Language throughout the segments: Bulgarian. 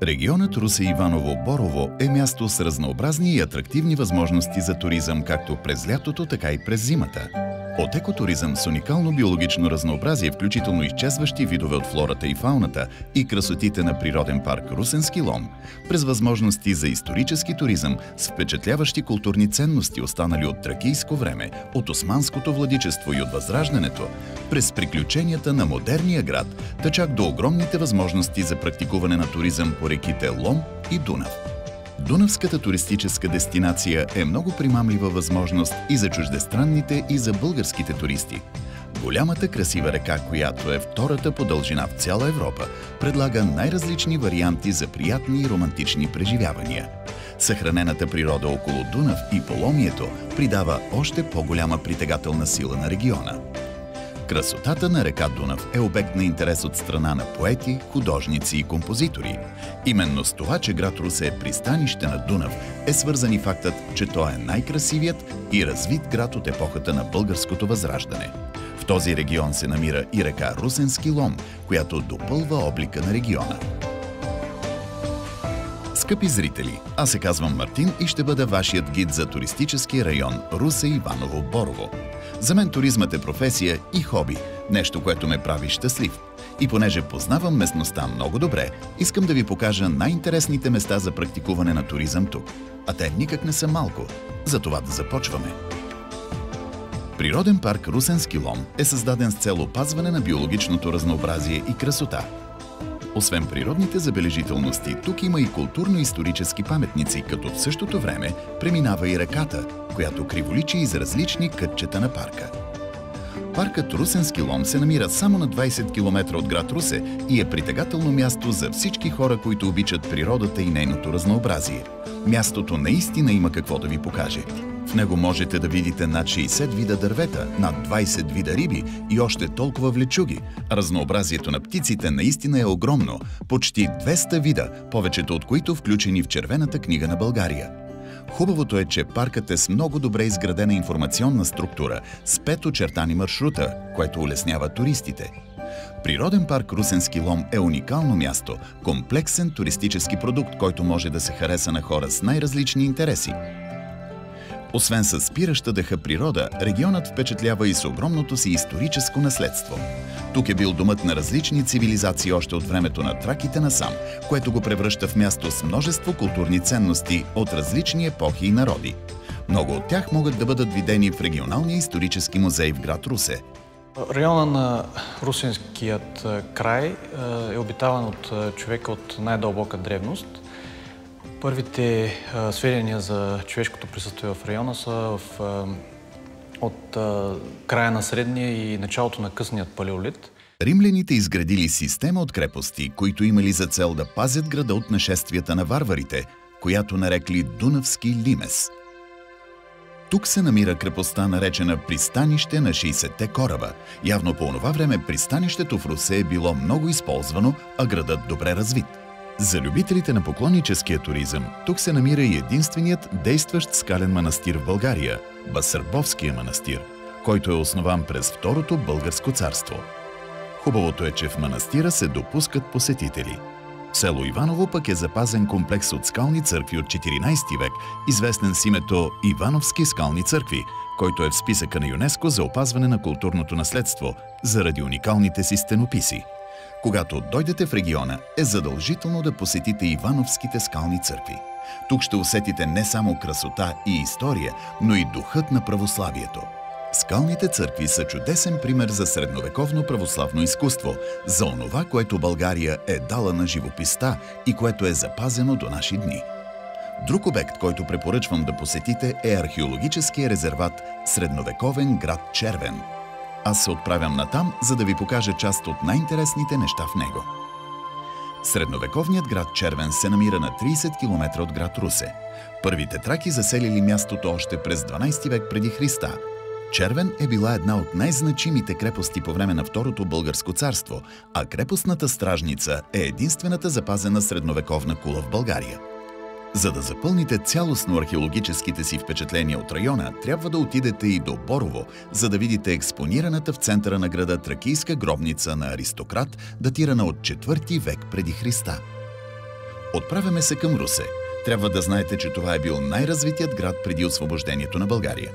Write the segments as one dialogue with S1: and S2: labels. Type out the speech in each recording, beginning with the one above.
S1: Регионът Русе-Иваново-Борово е място с разнообразни и атрактивни възможности за туризъм както през лятото, така и през зимата. От екотуризъм с уникално биологично разнообразие, включително изчезващи видове от флората и фауната и красотите на природен парк Русенски Лом, през възможности за исторически туризъм с впечатляващи културни ценности, останали от тракийско време, от османското владичество и от Възраждането, през приключенията на модерния град, та чак до огромните възможности за практикуване на туризъм по реките Лом и Дунав. Дунавската туристическа дестинация е много примамлива възможност и за чуждестранните, и за българските туристи. Голямата красива река, която е втората по дължина в цяла Европа, предлага най-различни варианти за приятни и романтични преживявания. Съхранената природа около Дунав и Поломието придава още по-голяма притегателна сила на региона. Красотата на река Дунав е обект на интерес от страна на поети, художници и композитори. Именно с това, че град Русе е пристанище на Дунав, е свързан и фактът, че той е най-красивият и развит град от епохата на българското възраждане. В този регион се намира и река Русенски Лом, която допълва облика на региона. Скъпи зрители, аз се казвам Мартин и ще бъда вашият гид за туристическия район Русе-Иваново-Борово. За мен туризмът е професия и хоби, нещо, което ме прави щастлив. И понеже познавам местността много добре, искам да ви покажа най-интересните места за практикуване на туризъм тук. А те никак не са малко. Затова да започваме. Природен парк Русенски Лом е създаден с цел опазване на биологичното разнообразие и красота. Освен природните забележителности, тук има и културно-исторически паметници, като в същото време преминава и реката, която криволичи из различни кътчета на парка. Паркът Русенски Лом се намира само на 20 км от град Русе и е притегателно място за всички хора, които обичат природата и нейното разнообразие. Мястото наистина има какво да ви покаже. В него можете да видите над 60 вида дървета, над 20 вида риби и още толкова влечуги. Разнообразието на птиците наистина е огромно. Почти 200 вида, повечето от които включени в Червената книга на България. Хубавото е, че паркът е с много добре изградена информационна структура, с 5 очертани маршрута, което улеснява туристите. Природен парк Русенски Лом е уникално място, комплексен туристически продукт, който може да се хареса на хора с най-различни интереси. Освен със спираща дъха природа, регионът впечатлява и с огромното си историческо наследство. Тук е бил домът на различни цивилизации още от времето на траките насам, което го превръща в място с множество културни ценности от различни епохи и народи. Много от тях могат да бъдат видени в регионалния исторически музей в град Русе.
S2: Района на Русенският край е обитаван от човека от най-дълбока древност. Първите сведения за човешкото присъствие в района са от края на средния и началото на късният палеолит.
S1: Римляните изградили система от крепости, които имали за цел да пазят града от нашествията на варварите, която нарекли Дунавски лимес. Тук се намира крепостта, наречена пристанище на 60-те кораба. Явно по онова време пристанището в Русе е било много използвано, а градът добре развит. За любителите на поклонническия туризъм, тук се намира и единственият действащ скален манастир в България – Басърбовския манастир, който е основан през Второто българско царство. Хубавото е, че в манастира се допускат посетители. В село Иваново пък е запазен комплекс от скални църкви от 14 век, известен с името Ивановски скални църкви, който е в списъка на ЮНЕСКО за опазване на културното наследство, заради уникалните си стенописи. Когато дойдете в региона, е задължително да посетите Ивановските скални църкви. Тук ще усетите не само красота и история, но и духът на православието. Скалните църкви са чудесен пример за средновековно православно изкуство, за онова, което България е дала на живописта и което е запазено до наши дни. Друг обект, който препоръчвам да посетите, е археологическия резерват Средновековен град Червен. Аз се отправям натам, за да ви покажа част от най-интересните неща в него. Средновековният град Червен се намира на 30 км от град Русе. Първите траки заселили мястото още през 12 век преди Христа. Червен е била една от най-значимите крепости по време на Второто българско царство, а крепостната стражница е единствената запазена средновековна кула в България. За да запълните цялостно археологическите си впечатления от района, трябва да отидете и до Борово, за да видите експонираната в центъра на града тракийска гробница на аристократ, датирана от 4 век преди Христа. Отправяме се към Русе. Трябва да знаете, че това е бил най-развитият град преди освобождението на България.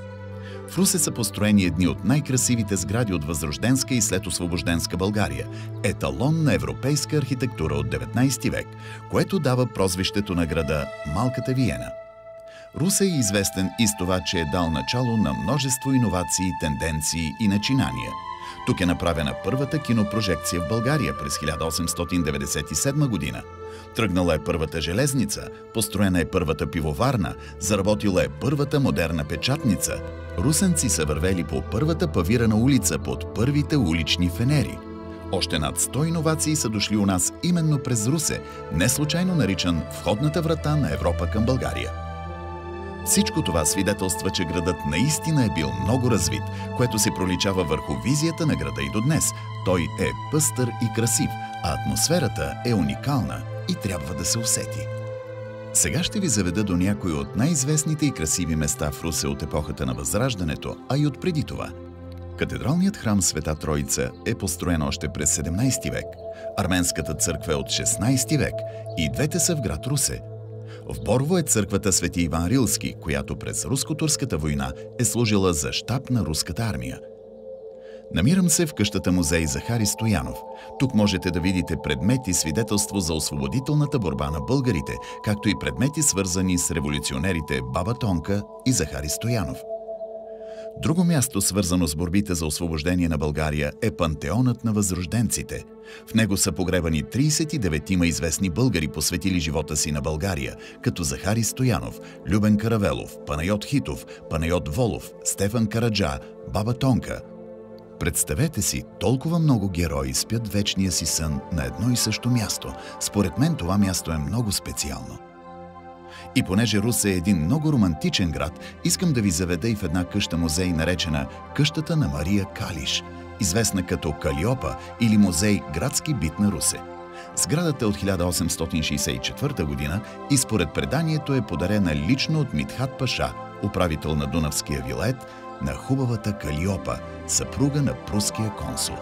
S1: В Русе са построени едни от най-красивите сгради от възрожденска и следосвобожденска България, еталон на европейска архитектура от 19 век, което дава прозвището на града Малката Виена. Русе е известен и с това, че е дал начало на множество иновации, тенденции и начинания. Тук е направена първата кинопрожекция в България през 1897 година. Тръгнала е първата железница, построена е първата пивоварна, заработила е първата модерна печатница. Русенци са вървели по първата павирана улица под първите улични фенери. Още над 100 иновации са дошли у нас именно през Русе, не случайно наричан входната врата на Европа към България. Всичко това свидетелства, че градът наистина е бил много развит, което се проличава върху визията на града и до днес. Той е пъстър и красив, а атмосферата е уникална и трябва да се усети. Сега ще ви заведа до някои от най-известните и красиви места в Русе от епохата на Възраждането, а и от преди това. Катедралният храм Света Троица е построен още през 17 век, арменската църква е от 16 век и двете са в град Русе. В Борово е църквата Свети Иван Рилски, която през Руско-турската война е служила за щаб на руската армия. Намирам се в къщата музей Захари Стоянов. Тук можете да видите предмети свидетелство за освободителната борба на българите, както и предмети свързани с революционерите Баба Тонка и Захари Стоянов. Друго място, свързано с борбите за освобождение на България, е пантеонът на възрожденците. В него са погребани 39 известни българи, посветили живота си на България, като Захари Стоянов, Любен Каравелов, Панайот Хитов, Панайот Волов, Стефан Караджа, Баба Тонка. Представете си, толкова много герои спят вечния си сън на едно и също място. Според мен това място е много специално. И понеже Русе е един много романтичен град, искам да ви заведа и в една къща-музей, наречена Къщата на Мария Калиш, известна като Калиопа или музей Градски бит на Русе. Сградата от 1864 година и според преданието е подарена лично от Митхат Паша, управител на Дунавския вилает, на хубавата Калиопа, съпруга на пруския консул.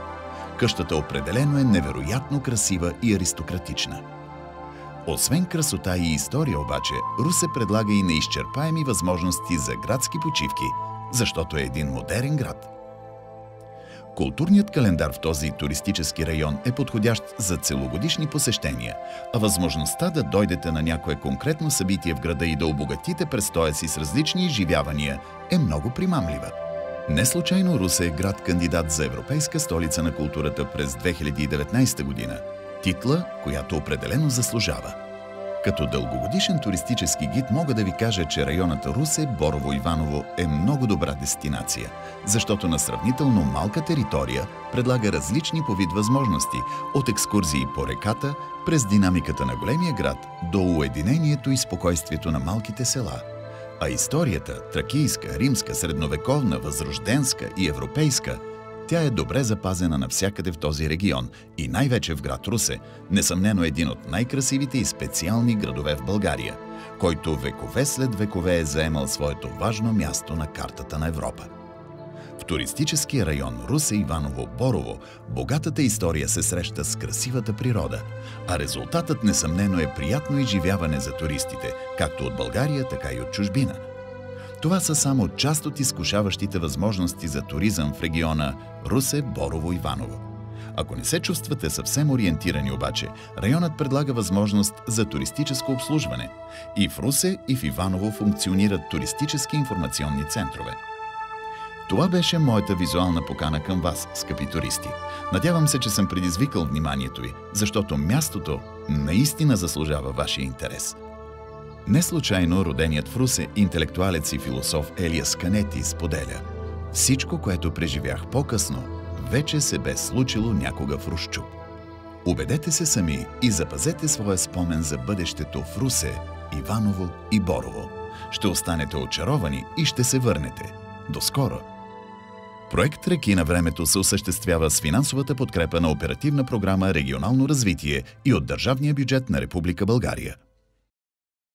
S1: Къщата определено е невероятно красива и аристократична. Освен красота и история обаче, Русе предлага и неизчерпаеми възможности за градски почивки, защото е един модерен град. Културният календар в този туристически район е подходящ за целогодишни посещения, а възможността да дойдете на някое конкретно събитие в града и да обогатите престоя си с различни изживявания е много примамлива. Не случайно Русе е град кандидат за Европейска столица на културата през 2019 година. Титла, която определено заслужава. Като дългогодишен туристически гид мога да ви кажа, че районът Русе, Борово, Иваново е много добра дестинация, защото на сравнително малка територия предлага различни по вид възможности, от екскурзии по реката, през динамиката на големия град, до уединението и спокойствието на малките села. А историята – тракийска, римска, средновековна, възрожденска и европейска – тя е добре запазена навсякъде в този регион и най-вече в град Русе, несъмнено един от най-красивите и специални градове в България, който векове след векове е заемал своето важно място на картата на Европа. В туристическия район Русе, Иваново, Борово богатата история се среща с красивата природа, а резултатът несъмнено е приятно изживяване за туристите, както от България, така и от чужбина. Това са само част от изкушаващите възможности за туризъм в региона Русе, Борово, Иваново. Ако не се чувствате съвсем ориентирани обаче, районът предлага възможност за туристическо обслужване. И в Русе, и в Иваново функционират туристически информационни центрове. Това беше моята визуална покана към вас, скъпи туристи. Надявам се, че съм предизвикал вниманието ви, защото мястото наистина заслужава вашия интерес. Не случайно роденият в Русе интелектуалец и философ Елиас Канети споделя: всичко, което преживях по-късно, вече се бе случило някога в Русчук. Убедете се сами и запазете своя спомен за бъдещето в Русе, Иваново и Борово. Ще останете очаровани и ще се върнете. До скоро! Проект Реки на времето се осъществява с финансовата подкрепа на Оперативна програма Регионално развитие и от Държавния бюджет на Република България.